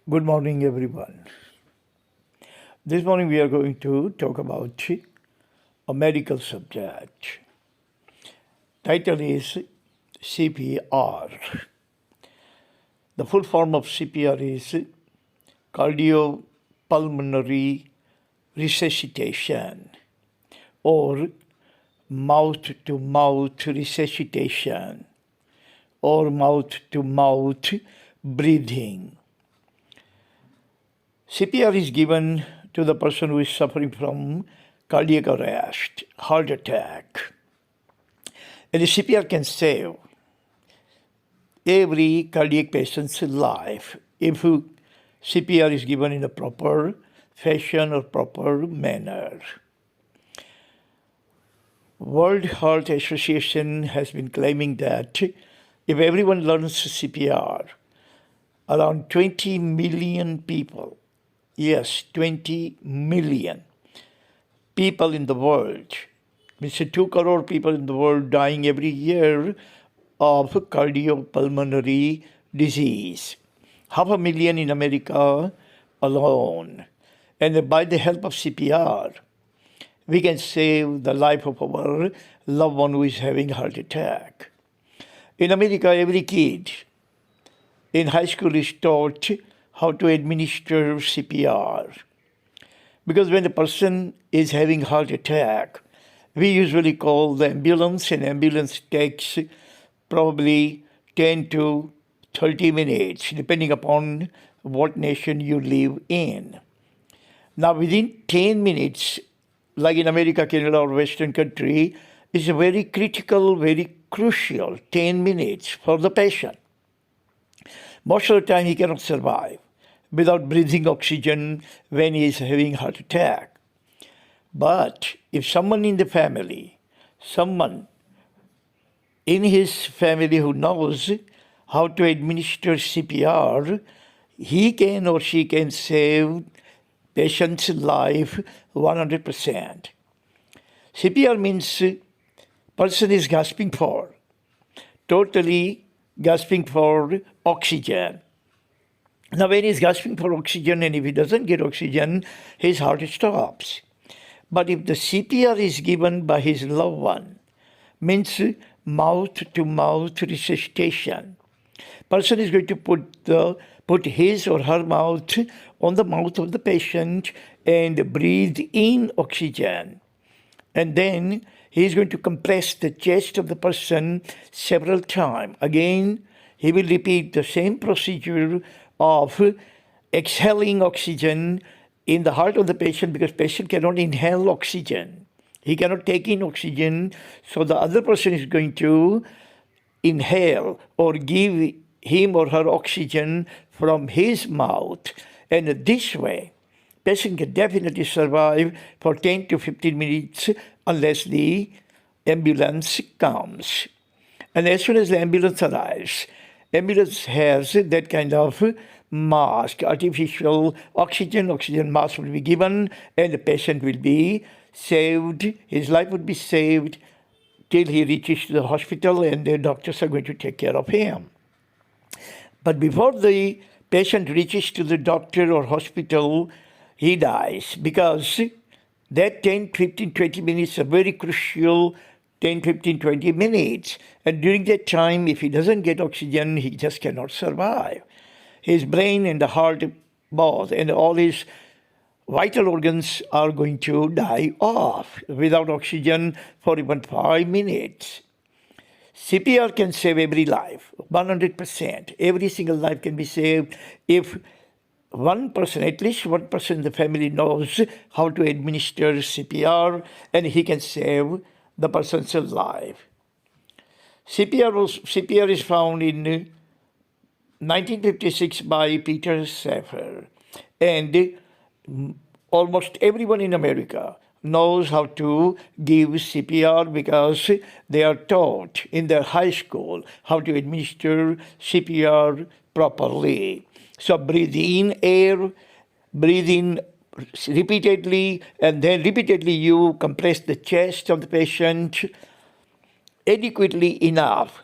Good morning, everyone. This morning we are going to talk about a medical subject. Title is CPR. The full form of CPR is Cardiopulmonary Resuscitation or mouth-to-mouth resuscitation or mouth-to-mouth breathing. CPR is given to the person who is suffering from cardiac arrest, heart attack. And the CPR can save every cardiac patient's life if CPR is given in a proper fashion or proper manner. World Heart Association has been claiming that if everyone learns CPR, around 20 million people, yes, 20 million people in the world, it's 2 crore people in the world dying every year of cardiopulmonary disease. 500,000 in America alone. And by the help of CPR, we can save the life of our loved one who is having heart attack. In America, every kid in high school is taught how to administer CPR. Because when a person is having heart attack, we usually call the ambulance, and ambulance takes probably 10 to 30 minutes, depending upon what nation you live in. Now, within 10 minutes, like in America, Canada, or Western country, is a very critical, very crucial 10 minutes for the patient. Most of the time, he cannot survive without breathing oxygen when he is having heart attack. But if someone in the family, someone in his family who knows how to administer CPR, he can or she can save patient's life 100%. CPR means person is gasping for, totally gasping for oxygen. Now, when he's gasping for oxygen and if he doesn't get oxygen, his heart stops. But if the CPR is given by his loved one, means mouth-to-mouth resuscitation. Person is going to put his or her mouth on the mouth of the patient and breathe in oxygen. And then he is going to compress the chest of the person several times. Again, he will repeat the same procedure of exhaling oxygen in the heart of the patient because patient cannot inhale oxygen. He cannot take in oxygen, so the other person is going to inhale or give him or her oxygen from his mouth. And this way, patient can definitely survive for 10 to 15 minutes unless the ambulance comes. And as soon as the ambulance arrives, ambulance has that kind of mask, artificial oxygen mask will be given, and the patient will be saved. His life would be saved till he reaches the hospital, and the doctors are going to take care of him. But before the patient reaches to the doctor or hospital, he dies because that 10, 15, 20 minutes are very crucial 10, 15, 20 minutes. And during that time, if he doesn't get oxygen, he just cannot survive. His brain and the heart both and all his vital organs are going to die off without oxygen for even 5 minutes. CPR can save every life, 100%. Every single life can be saved if one person, at least one person in the family knows how to administer CPR, and he can save the person's life. CPR is found in 1956 by Peter Safar, and almost everyone in America knows how to give CPR because they are taught in their high school how to administer CPR properly. So breathe in air, breathe in repeatedly, and then repeatedly you compress the chest of the patient adequately enough.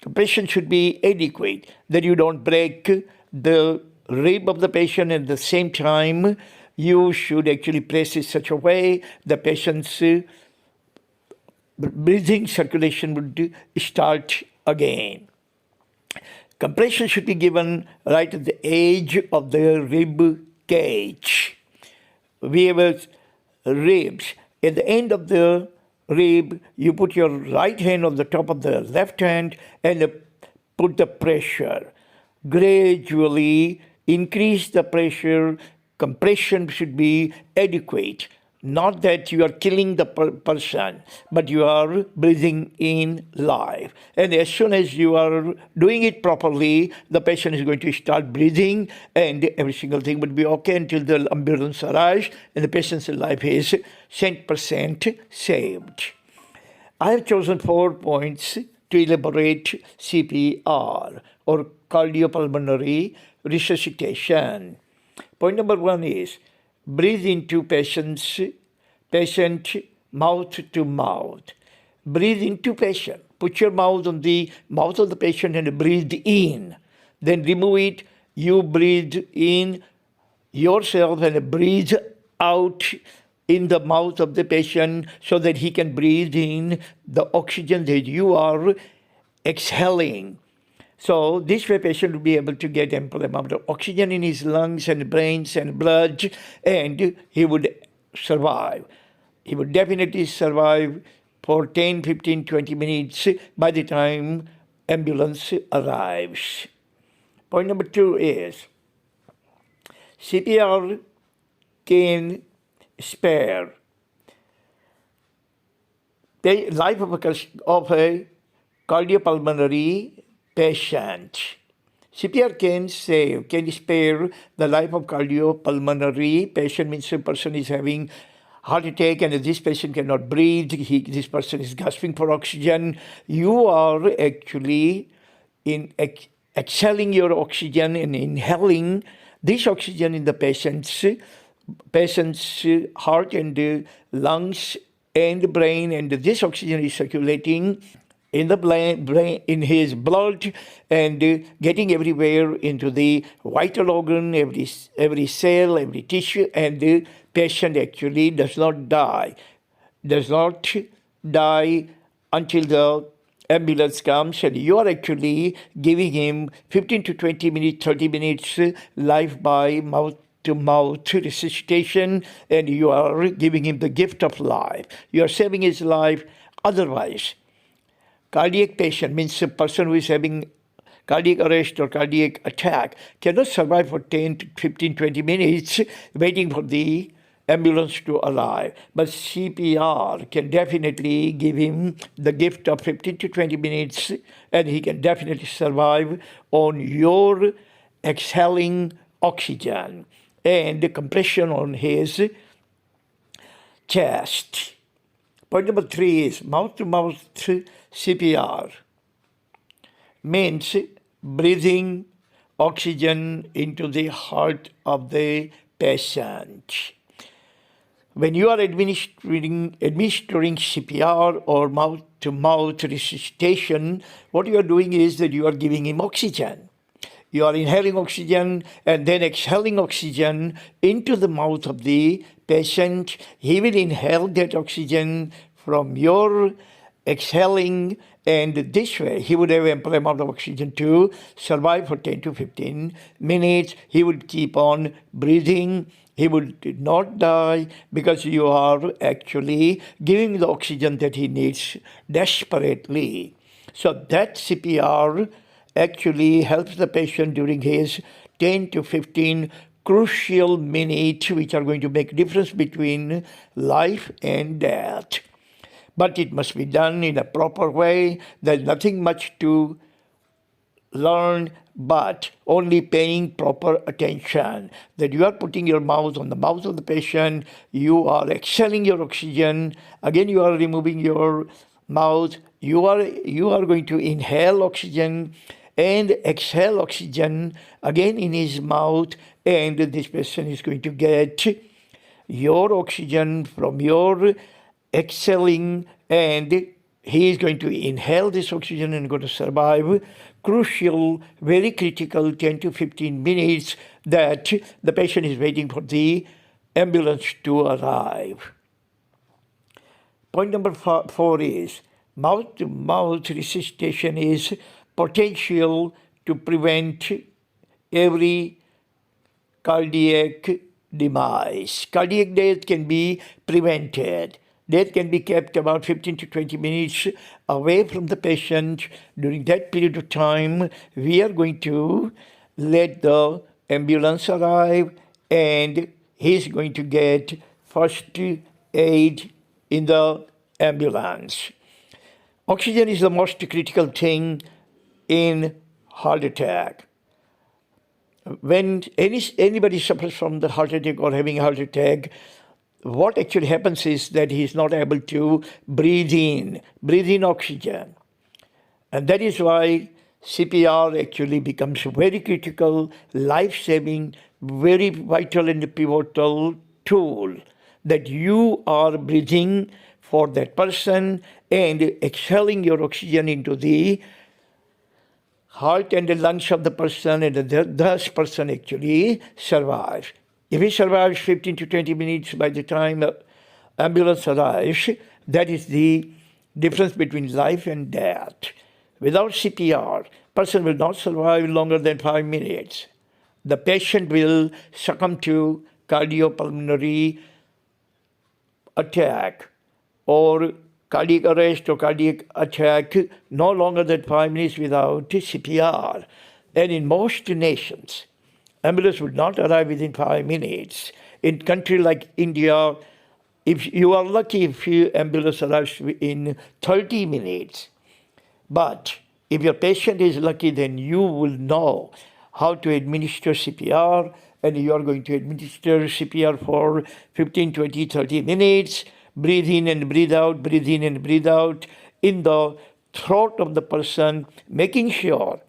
The patient should be adequate, that you don't break the rib of the patient, and at the same time, you should actually place it such a way the patient's breathing circulation would start again. Compression should be given right at the edge of the rib cage. We have ribs. At the end of the rib, you put your right hand on the top of the left hand and put the pressure. Gradually increase the pressure. Compression should be adequate. Not that you are killing the person, but you are breathing in life. And as soon as you are doing it properly, the patient is going to start breathing and every single thing would be okay until the ambulance arrives and the patient's life is 100% saved. I have chosen 4 points to elaborate CPR or cardiopulmonary resuscitation. Point number 1 is breathe into patient mouth to mouth. Breathe into patient. Put your mouth on the mouth of the patient and breathe in. Then remove it. You breathe in yourself and breathe out in the mouth of the patient so that he can breathe in the oxygen that you are exhaling. So this way patient will be able to get ample amount of oxygen in his lungs and brains and blood, and he would survive. He would definitely survive for 10, 15, 20 minutes by the time ambulance arrives. Point number 2 is CPR can spare the life of a cardiopulmonary patient. CPR can spare the life of cardiopulmonary patient. Means a person is having heart attack and this patient cannot breathe. This person is gasping for oxygen. You are actually exhaling your oxygen and inhaling this oxygen in the patient's heart and lungs and brain, and this oxygen is circulating in the brain, in his blood, and getting everywhere into the vital organ, every cell, every tissue, and the patient actually does not die until the ambulance comes, and you are actually giving him 15 to 20 minutes, 30 minutes life by mouth-to-mouth resuscitation, and you are giving him the gift of life. You are saving his life. Otherwise, cardiac patient means a person who is having cardiac arrest or cardiac attack cannot survive for 10 to 15, 20 minutes waiting for the ambulance to arrive. But CPR can definitely give him the gift of 15 to 20 minutes, and he can definitely survive on your exhaling oxygen and the compression on his chest. Point number 3 is mouth-to-mouth CPR. Means breathing oxygen into the heart of the patient. When you are administering CPR or mouth-to-mouth resuscitation, what you are doing is that you are giving him oxygen. You are inhaling oxygen and then exhaling oxygen into the mouth of the patient. He will inhale that oxygen from your exhaling, and this way he would have ample amount of oxygen to survive for 10 to 15 minutes. He would keep on breathing. He would not die because you are actually giving the oxygen that he needs desperately. So that CPR actually helps the patient during his 10 to 15 crucial minutes, which are going to make a difference between life and death. But it must be done in a proper way. There's nothing much to learn, but only paying proper attention. That you are putting your mouth on the mouth of the patient, you are exhaling your oxygen, again you are removing your mouth, you are going to inhale oxygen and exhale oxygen again in his mouth, and this person is going to get your oxygen from your exhaling, and he is going to inhale this oxygen and going to survive crucial, very critical 10 to 15 minutes that the patient is waiting for the ambulance to arrive. Point number 4 is mouth-to-mouth resuscitation is potential to prevent every cardiac demise. Cardiac death can be prevented. Death can be kept about 15 to 20 minutes away from the patient. During that period of time, we are going to let the ambulance arrive and he's going to get first aid in the ambulance. Oxygen is the most critical thing in heart attack. When anybody suffers from the heart attack or having a heart attack, what actually happens is that he is not able to breathe in oxygen. And that is why CPR actually becomes very critical, life-saving, very vital and pivotal tool that you are breathing for that person and exhaling your oxygen into the heart and the lungs of the person, and thus person actually survives. If he survives 15 to 20 minutes by the time ambulance arrives, that is the difference between life and death. Without CPR, person will not survive longer than 5 minutes. The patient will succumb to cardiopulmonary attack or cardiac arrest or cardiac attack no longer than 5 minutes without CPR. And in most nations, ambulance would not arrive within 5 minutes. In country like India, if you are lucky if your ambulance arrives in 30 minutes. But if your patient is lucky, then you will know how to administer CPR, and you are going to administer CPR for 15, 20, 30 minutes. Breathe in and breathe out, breathe in and breathe out in the throat of the person, making sure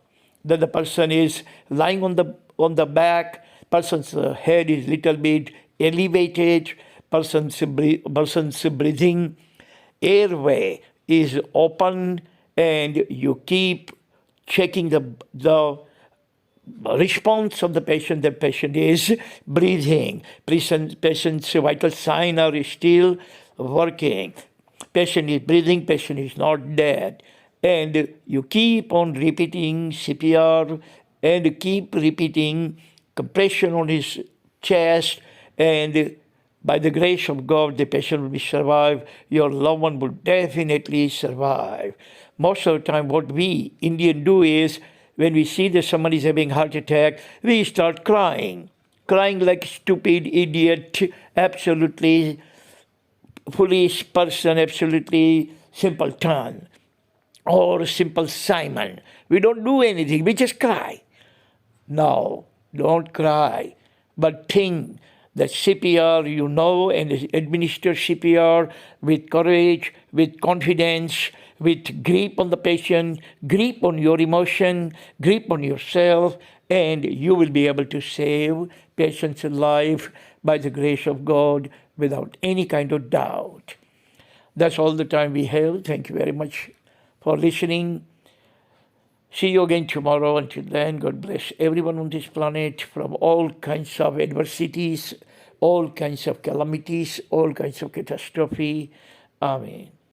that the person is lying on the back, person's head is little bit elevated, person's breathing airway is open, and you keep checking the response of the patient. The patient is breathing. Patient's vital signs are still working. Patient is breathing, patient is not dead. And you keep on repeating CPR and keep repeating compression on his chest, and by the grace of God, the patient will be survive. Your loved one will definitely survive. Most of the time, what we Indians do is, when we see that somebody is having heart attack, we start crying like stupid idiot, absolutely foolish person, absolutely simpleton, or simple Simon. We don't do anything, we just cry. No, don't cry, but think that CPR, you know, and administer CPR with courage, with confidence, with grip on the patient, grip on your emotion, grip on yourself, and you will be able to save patient's life by the grace of God without any kind of doubt. That's all the time we have. Thank you very much for listening. See you again tomorrow. Until then, God bless everyone on this planet from all kinds of adversities, all kinds of calamities, all kinds of catastrophe. Amen.